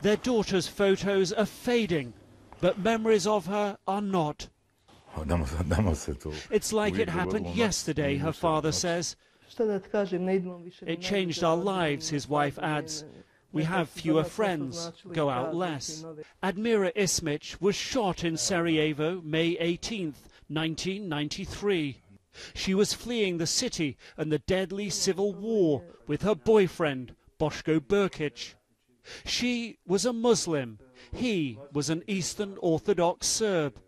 Their daughter's photos are fading, but memories of her are not. It's like it happened yesterday, her father says. It changed our lives, his wife adds. We have fewer friends, go out less. Admira Ismic was shot in Sarajevo, May 18th, 1993. She was fleeing the city and the deadly civil war with her boyfriend, Bosko Brkic. She was a Muslim. He was an Eastern Orthodox Serb.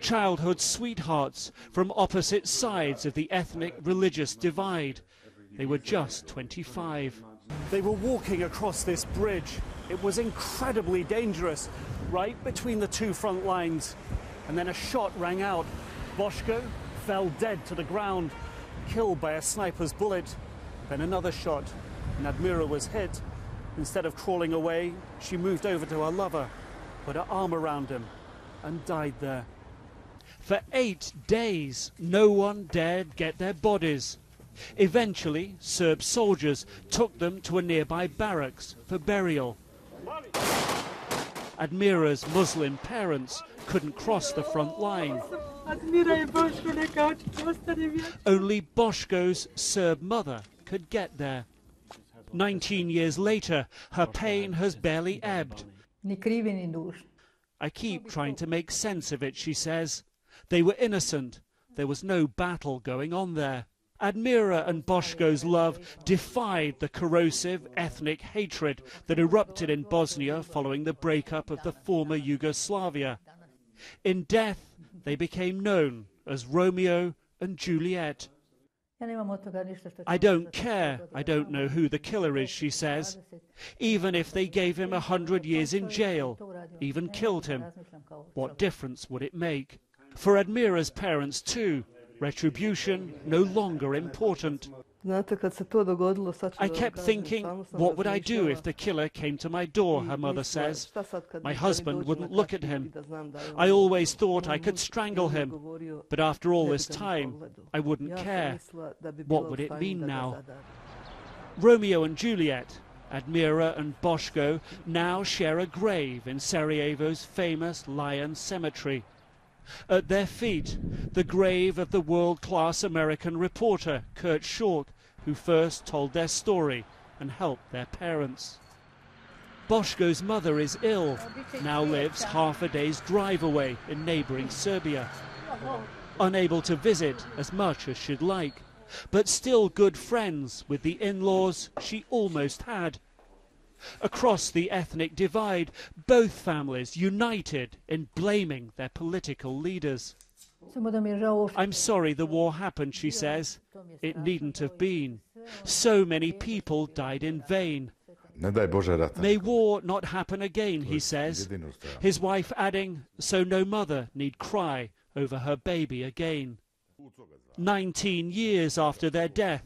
Childhood sweethearts from opposite sides of the ethnic-religious divide. They were just 25. They were walking across this bridge. It was incredibly dangerous, right between the two front lines. And then a shot rang out. Bosko fell dead to the ground, killed by a sniper's bullet. Then another shot, and Admira was hit. Instead of crawling away, she moved over to her lover, put her arm around him, and died there. For 8 days, no one dared get their bodies. Eventually, Serb soldiers took them to a nearby barracks for burial. Admira's Muslim parents couldn't cross the front line. Only Bosko's Serb mother could get there. 19 years later, her pain has barely ebbed. I keep trying to make sense of it, she says. They were innocent. There was no battle going on there. Admira and Bosko's love defied the corrosive ethnic hatred that erupted in Bosnia following the breakup of the former Yugoslavia. In death, they became known as Romeo and Xhuljeta. I don't care. I don't know who the killer is, she says. Even if they gave him 100 years in jail, even killed him, what difference would it make? For Admira's parents too, retribution no longer important. I kept thinking, what would I do if the killer came to my door, her mother says. My husband wouldn't look at him. I always thought I could strangle him, but after all this time, I wouldn't care. What would it mean now? Romeo and Xhuljeta, Admira and Bosko now share a grave in Sarajevo's famous Lion Cemetery. At their feet, the grave of the world-class American reporter, Kurt Schork, who first told their story and helped their parents. Bosko's mother is ill, now lives half a day's drive away in neighbouring Serbia. Unable to visit as much as she'd like, but still good friends with the in-laws she almost had. Across the ethnic divide, both families united in blaming their political leaders. I'm sorry the war happened, she says. It needn't have been. So many people died in vain. May war not happen again, he says. His wife adding, so no mother need cry over her baby again. 19 years after their death,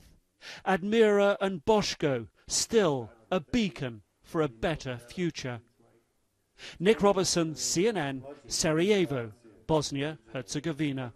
Admira and Bosko still a beacon for a better future. Nick Robertson, CNN, Sarajevo, Bosnia-Herzegovina.